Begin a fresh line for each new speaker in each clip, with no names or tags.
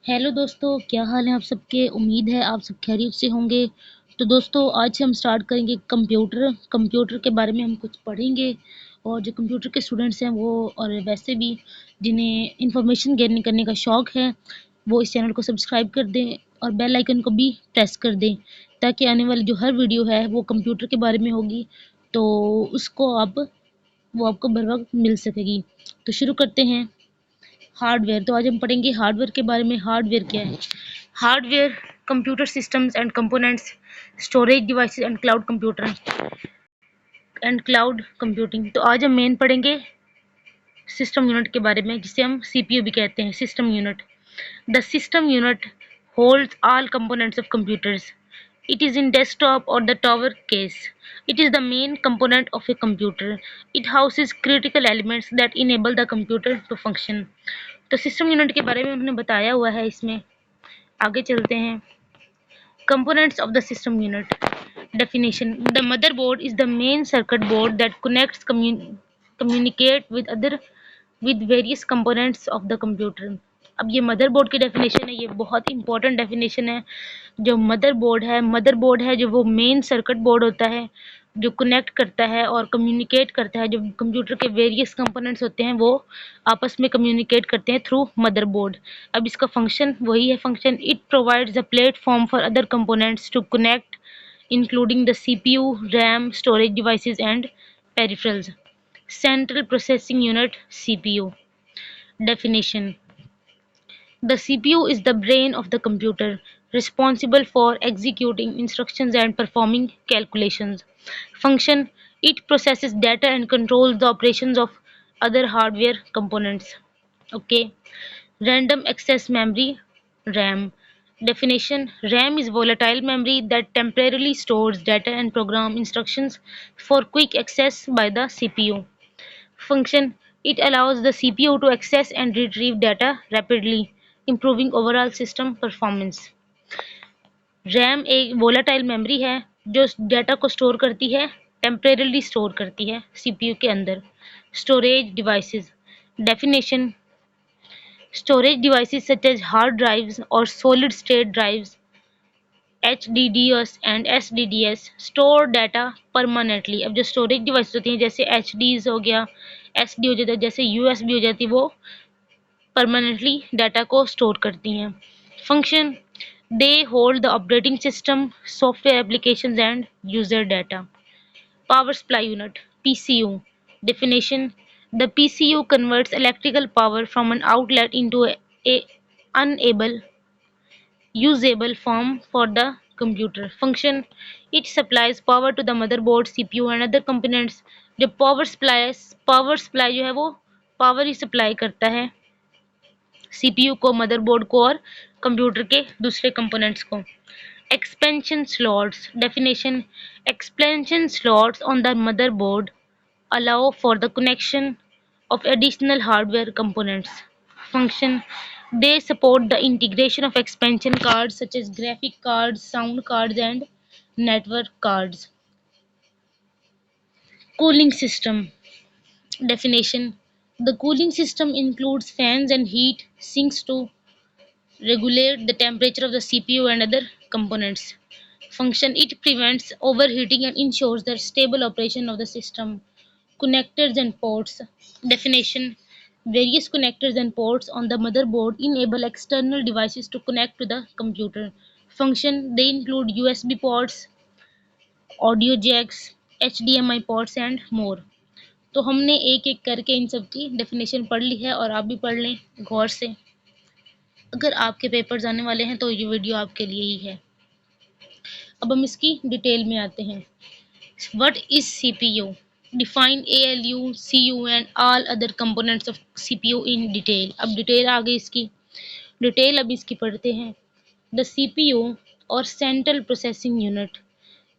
Hello दोस्तों, क्या हाल है आप सबके। उम्मीद है आप सब खैरियत से होंगे। तो दोस्तों, आज से हम स्टार्ट करेंगे कंप्यूटर के बारे में हम कुछ पढ़ेंगे। और जो कंप्यूटर के स्टूडेंट्स हैं वो, और वैसे भी जिन्हें इंफॉर्मेशन गेन करने का शौक़ है, वो इस चैनल को सब्सक्राइब कर दें और बेल आइकन को भी प्रेस कर दें, ताकि आने वाली जो हर वीडियो है वो कंप्यूटर के बारे में होगी, तो उसको वो आपको बर वक्त मिल सकेगी। तो शुरू करते हैं। हार्डवेयर, तो आज हम पढ़ेंगे हार्डवेयर के बारे में। हार्डवेयर क्या है? Hardware, computer systems and components, storage devices and cloud computing. तो आज हम मेन पढ़ेंगे सिस्टम यूनिट के बारे में, जिसे हम सीपीयू भी कहते हैं। System unit, the system unit holds all components of computers. It is in desktop or the tower case. It is the main component of a computer. It houses critical elements that enable the computer to function. तो system unit के बारे में उन्होंने बताया हुआ है इसमें। आगे चलते हैं। Components of the system unit. Definition: the motherboard is the main circuit board that communicate with various components of the computer. अब ये मदरबोर्ड की डेफिनेशन है, ये बहुत इंपॉर्टेंट डेफिनेशन है। जो मदरबोर्ड है जो वो मेन सर्किट बोर्ड होता है, जो कनेक्ट करता है और कम्युनिकेट करता है। जो कंप्यूटर के वेरियस कंपोनेंट्स होते हैं वो आपस में कम्युनिकेट करते हैं थ्रू मदरबोर्ड। अब इसका फंक्शन वही है function. It provides a platform for other components to connect, including the CPU, RAM, storage devices and peripherals. Central Processing Unit (CPU). Definition: the CPU is the brain of the computer, responsible for executing instructions and performing calculations. Function: it processes data and controls the operations of other hardware components. Okay. Random access memory (RAM). Definition: RAM is volatile memory that temporarily stores data and program instructions for quick access by the CPU. Function: it allows the CPU to access and retrieve data rapidly, improving overall system performance. RAM एक volatile memory है जो data को store करती है, temporarily store करती है CPU के अंदर। Storage devices. Definition: storage devices such as hard drives or solid state drives, HDDs and SDDs store data permanently. अब जो स्टोरेज डिवाइस होती हैं जैसे HDs हो गया, SD हो जाता है, जैसे USB हो जाती है, वो परमानेंटली डाटा को स्टोर करती हैं। Function: they hold the operating system, software applications and user data. Power supply unit (PCU). Definition: the PCU converts electrical power from an outlet into a usable form for the computer. Function: it supplies power to the motherboard, CPU and other components. जो power supply जो है वो power ही supply करता है CPU को, motherboard को और computer के दूसरे कंपोनेंट्स को। Expansion slots. Definition: expansion slots on the motherboard allow for the connection of additional hardware components. Function: they support the integration of expansion cards such as graphic cards, sound cards and network cards. Cooling system. Definition: the cooling system includes fans and heat sinks to regulate the temperature of the CPU and other components. Function: it prevents overheating and ensures the stable operation of the system. Connectors and ports. Definition: various connectors and ports on the motherboard enable external devices to connect to the computer. Function: they include USB ports, audio jacks, HDMI ports and more. तो हमने एक एक करके इन सब की definition पढ़ ली है और आप भी पढ़ लें गौर से। अगर आपके पेपर्स आने वाले हैं तो ये वीडियो आपके लिए ही है। अब हम इसकी डिटेल में आते हैं। What is CPU? Define ALU, CU and all other components of CPU in detail. अब डिटेल आ गई इसकी। डिटेल अब इसकी पढ़ते हैं। द सीपीयू और central processing unit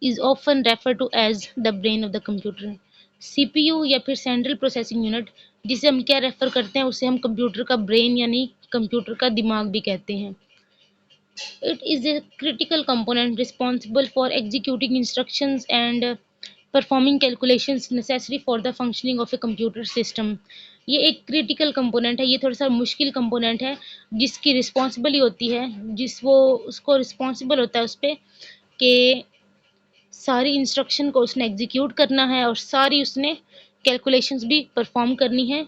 is often refer to as the brain of the computer. CPU या फिर सेंट्रल प्रोसेसिंग यूनिट, जिसे हम क्या रेफर करते हैं, उसे हम कंप्यूटर का ब्रेन यानी कंप्यूटर का दिमाग भी कहते हैं। It is a critical component responsible for executing instructions and performing calculations necessary for the functioning of a computer system. ये एक क्रिटिकल कंपोनेंट है, ये थोड़ा सा मुश्किल कंपोनेंट है, जिसकी रिस्पॉन्सिबल होती है, उसको रिस्पॉन्सिबल होता है उस पर कि सारी इंस्ट्रक्शन को उसने एग्जीक्यूट करना है और सारी उसने कैलकुलेशंस भी परफॉर्म करनी है,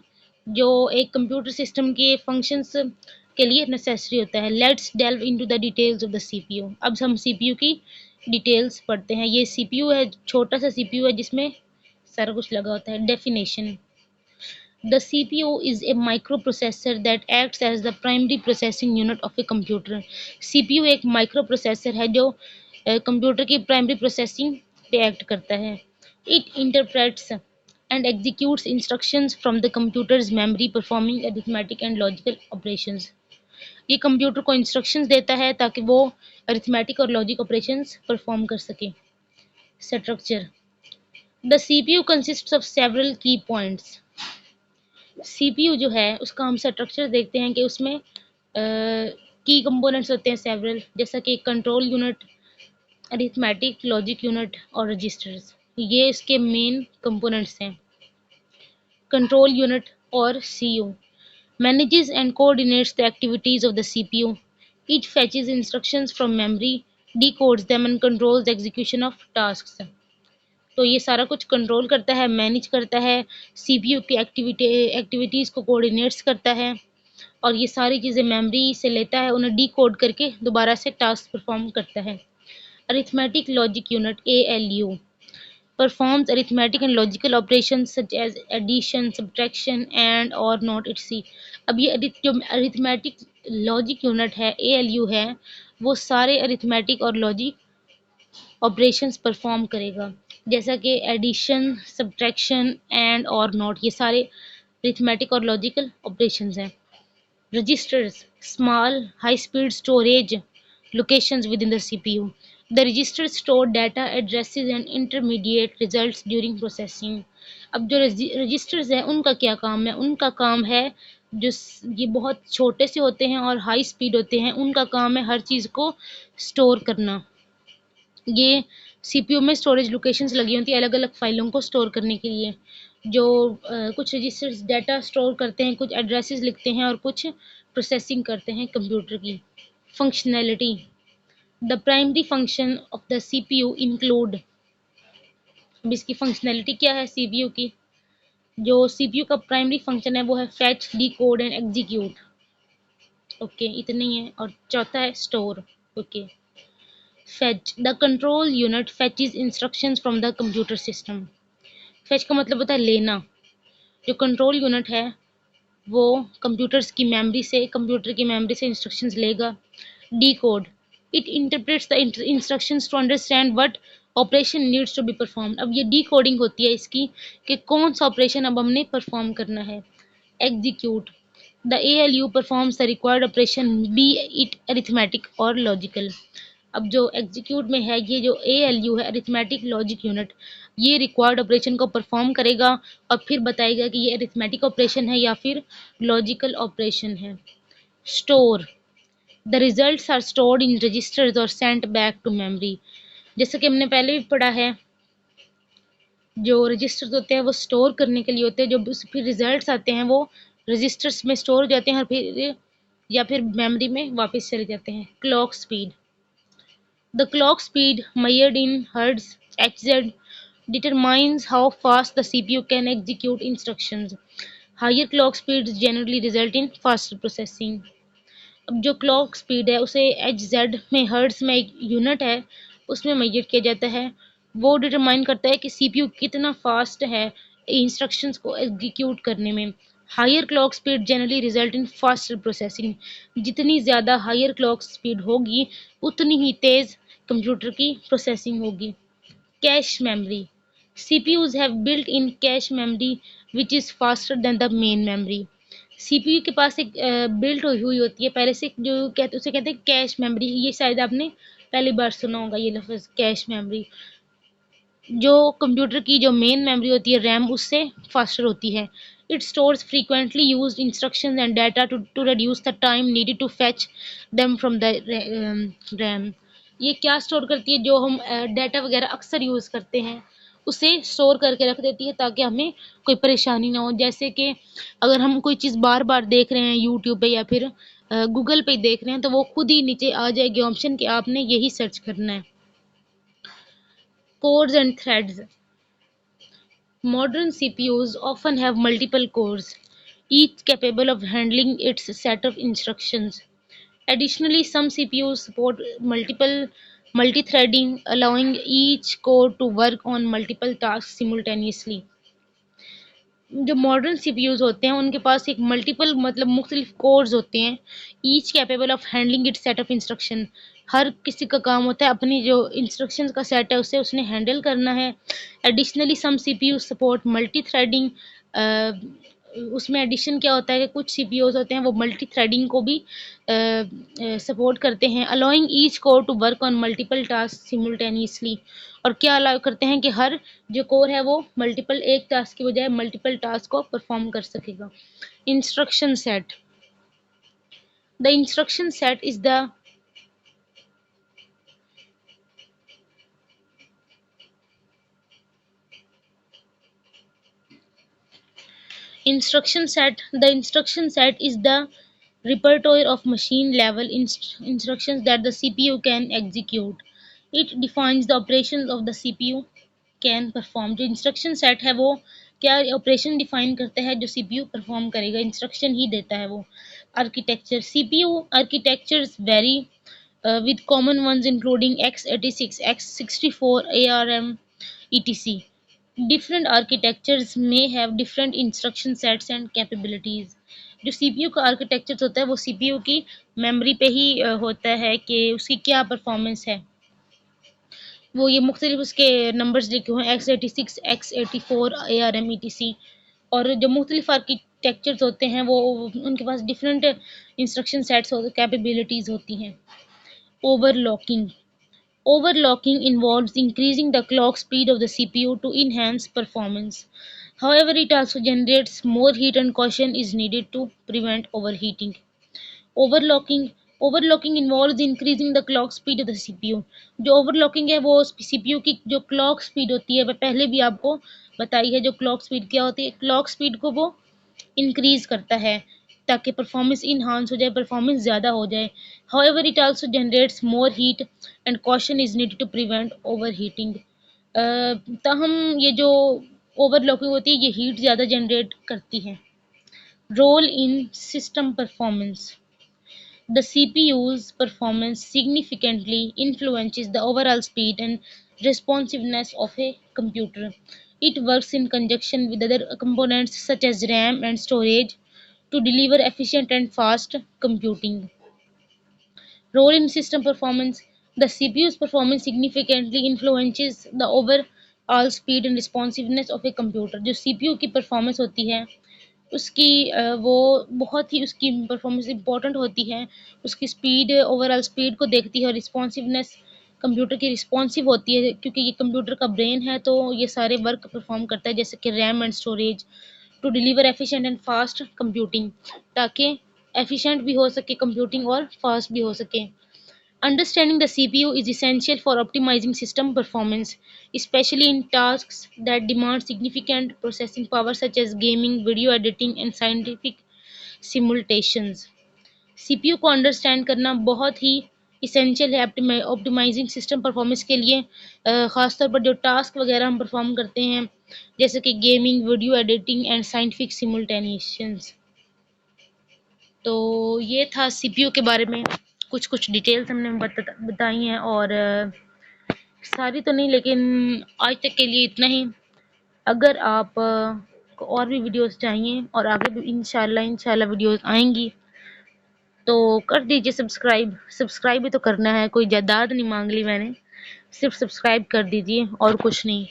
जो एक कंप्यूटर सिस्टम के फंक्शंस के लिए नेसेसरी होता है। Let's delve into the details of the CPU. अब हम सीपीयू की डिटेल्स पढ़ते हैं। ये सीपीयू है, छोटा सा सीपीयू है जिसमें सारा कुछ लगा होता है। Definition: The CPU is a microprocessor that acts as the primary processing unit of a computer. CPU एक माइक्रोप्रोसेसर है जो कंप्यूटर की प्राइमरी प्रोसेसिंग पे एक्ट करता है। It interprets and executes instructions from the computer's memory, performing arithmetic and logical operations. ये computer को instructions देता है ताकि वो अरिथमेटिक और लॉजिक ऑपरेशंस परफॉर्म कर सके। Structure: the CPU consists of several की पॉइंट्स। सीपीयू जो है उसका हम स्ट्रक्चर देखते हैं कि उसमें की कंपोनेंट्स होते हैं सेवरल, जैसा कि control unit, arithmetic, logic unit और रजिस्टर्स। ये इसके मेन कंपोनेंट्स हैं। कंट्रोल यूनिट और CU manages and coordinates the activities of the CPU. It fetches instructions from memory, decodes them and controls the execution of tasks. तो ये सारा कुछ control करता है, मैनेज करता है, सीपीयू की एक्टिविटीज़ को कोऑर्डिनेट्स करता है और ये सारी चीज़ें मेमोरी से लेता है, उन्हें डिकोड करके दोबारा से टास्क परफॉर्म करता है। Arithmetic logic unit ALU performs arithmetic and logical operations such as addition, subtraction and or not etc. अब ये जो अरिथमेटिक लॉजिक यूनिट है ALU है, वो सारे अरिथमेटिक और लॉजिक ऑपरेशंस परफॉर्म करेगा, जैसा कि addition, subtraction and or not, ये सारे अरिथमेटिक और लॉजिकल ऑपरेशंस हैं। Registers small high speed storage locations within the CPU. The registers store data, addresses and intermediate results during processing. अब जो रजिस्टर्स है उनका क्या काम है? उनका काम है जो ये बहुत छोटे से होते हैं और हाई स्पीड होते हैं, उनका काम है हर चीज़ को स्टोर करना। ये सीपीयू में स्टोरेज लोकेशंस लगी होती है अलग अलग फाइलों को स्टोर करने के लिए। जो कुछ रजिस्टर्स डाटा स्टोर करते हैं, कुछ एड्रेसेस लिखते हैं और कुछ प्रोसेसिंग करते हैं कंप्यूटर की। Functionality: the primary function of the CPU include. अब इसकी फंक्शनैलिटी क्या है सीपीयू की? जो सीपीयू का प्राइमरी फंक्शन है वो है fetch, decode and execute. Okay, इतनी है। और चौथा है store. Okay. Fetch: the control unit fetches instructions from the computer system. Fetch का मतलब होता है लेना। जो कंट्रोल यूनिट है वो कंप्यूटर की मेमोरी से इंस्ट्रक्शंस लेगा। Decode: it interprets the instructions to understand what operation needs to be performed. अब ये डिकोडिंग होती है इसकी कि कौन सा ऑपरेशन अब हमने परफॉर्म करना है। Execute: the ALU performs the required operation, be it arithmetic or logical. अब जो एग्जीक्यूट में है ये जो ALU है, अरिथमेटिक लॉजिक यूनिट, ये रिक्वायर्ड ऑपरेशन को परफॉर्म करेगा और फिर बताएगा कि ये अरिथमेटिक ऑपरेशन है या फिर लॉजिकल ऑपरेशन है। Store: the results are stored in registers और सेंट बैक टू मेमोरी। जैसे कि हमने पहले भी पढ़ा है, जो रजिस्टर्स होते हैं वो स्टोर करने के लिए होते हैं, जो फिर रिजल्ट्स आते हैं वो रजिस्टर्स में स्टोर हो जाते हैं और फिर मेमोरी में वापस चले जाते हैं। Clock speed: the clock speed, measured in Hz (Hz), determines how fast the CPU can execute instructions. Higher clock speeds generally result in faster processing. अब जो क्लॉक स्पीड है उसे Hz में, हर्ट्ज में एक यूनिट है उसमें मेजर किया जाता है। वो डिटरमाइन करता है कि CPU कितना फास्ट है इंस्ट्रक्शंस को एग्जीक्यूट करने में। Higher clock speed generally result in faster processing. जितनी ज़्यादा हायर क्लॉक स्पीड होगी उतनी ही तेज़ कंप्यूटर की प्रोसेसिंग होगी। Cache memory: CPUs have built-in cache memory which is faster than the main memory. CPU के पास एक बिल्ट हुई होती है पहले से, जो उसे कहते हैं कैश मेमोरी। ये शायद आपने पहली बार सुना होगा ये लफ्ज़ कैश मेमोरी। जो कंप्यूटर की जो मेन मेमोरी होती है रैम, उससे फास्टर होती है। It stores frequently used instructions and data to reduce the time needed to fetch them from the RAM. ये क्या स्टोर करती है? जो हम डाटा वगैरह अक्सर यूज़ करते हैं उसे स्टोर करके रख देती है ताकि हमें कोई परेशानी ना हो। जैसे कि अगर हम कोई चीज़ बार बार देख रहे हैं यूट्यूब पे या फिर गूगल पे देख रहे हैं, तो वो खुद ही नीचे आ जाएगी ऑप्शन कि आपने यही सर्च करना है। Course and threads. Modern CPUs often have multiple cores, each capable of handling its set of instructions. Additionally, some CPUs support multiple multi-threading, allowing each core to work on multiple tasks simultaneously. जो modern CPUs होते हैं उनके पास एक multiple मतलब मुख्तलिफ course होते हैं, each capable of handling it set of instruction. हर किसी का काम होता है अपनी जो इंस्ट्रक्शंस का सेट है उसे उसने हैंडल करना है। एडिशनली सम सीपीयू सपोर्ट मल्टी थ्रेडिंग। उसमें एडिशन क्या होता है कि कुछ सीपीयूज होते हैं वो मल्टी थ्रेडिंग को भी सपोर्ट करते हैं, allowing each core to work on multiple task simultaneously. और क्या अलाउ करते हैं कि हर जो कोर है वो मल्टीपल एक टास्क की बजाय मल्टीपल टास्क को परफॉर्म कर सकेगा। Instruction set. The instruction set is the instruction set is the repertoire of machine level instructions that the CPU can execute. It defines the operations of the CPU can perform। जो instruction set है वो क्या operation define करता है जो CPU perform करेगा, instruction ही देता है वो। Architecture. CPU architectures very with common ones including x86, x64, ARM, etc. Different architectures may have different instruction sets and capabilities। जो सीपीयू का आर्किटेक्चर होता है वो सीपीयू की मेमोरी पे ही होता है कि उसकी क्या परफॉर्मेंस है। वो ये मुख्तलिफ उसके नंबर्स लिखे हुए हैं x86, x84, ARM, etc। और जो मुख्तलिफ आर्किटेक्चर्स होते हैं वो उनके पास डिफरेंट इंस्ट्रक्शन सेट्स और कैपेबिलिटीज़ होती हैं। Overlocking. Overclocking involves increasing the clock speed of the CPU to enhance performance. However, it also generates more heat and caution is needed to prevent overheating. Overclocking Overclocking involves increasing the clock speed of the CPU। जो overclocking है वो CPU की जो clock speed होती है, मैं पहले भी आपको बताई है जो clock speed क्या होती है। clock speed को वो इंक्रीज करता है ताकि परफॉर्मेंस इनहांस हो जाए, परफॉर्मेंस ज़्यादा हो जाए। However it also generates more heat and caution is needed to prevent overheating. ताहम ये जो ओवरक्लॉकिंग होती है ये हीट ज़्यादा जनरेट करती है। Role in system performance. The CPU's performance significantly influences the overall speed and responsiveness of a computer. It works in conjunction with other components such as RAM and storage to deliver efficient and fast computing। Role in system performance। The CPU's performance significantly influences the overall speed and responsiveness of a computer। जो CPU की performance होती है उसकी वो बहुत ही उसकी performance important होती है। उसकी स्पीड ओवरऑल स्पीड को देखती है और रिस्पॉन्सिवनेस कंप्यूटर की रिस्पॉन्सिव होती है क्योंकि ये कंप्यूटर का ब्रेन है तो ये सारे वर्क परफॉर्म करता है जैसे कि RAM and storage to deliver efficient and fast computing, ताकि एफिशिएंट भी हो सके कंप्यूटिंग और फास्ट भी हो सके। Understanding the CPU is essential for optimizing system performance, especially in tasks that demand significant processing power such as gaming, video editing, and scientific simulations। CPU को understand करना बहुत ही इसेंशियल है ऑप्टिमाइजिंग सिस्टम परफॉर्मेंस के लिए, ख़ासतौर पर जो task वगैरह हम परफॉर्म करते हैं जैसे कि gaming, video editing and scientific simulations. तो ये था सीपीयू के बारे में कुछ कुछ डिटेल्स हमने बताई हैं, और सारी तो नहीं लेकिन आज तक के लिए इतना ही। अगर आप को और भी वीडियोस चाहिए और आगे भी इंशाल्लाह वीडियोस आएंगी तो कर दीजिए सब्सक्राइब। सब्सक्राइब भी तो करना है, कोई जायदाद नहीं मांग ली मैंने, सिर्फ सब्सक्राइब कर दीजिए और कुछ नहीं।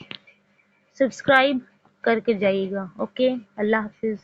सब्सक्राइब करके जाइएगा। ओके, अल्लाह हाफिज़।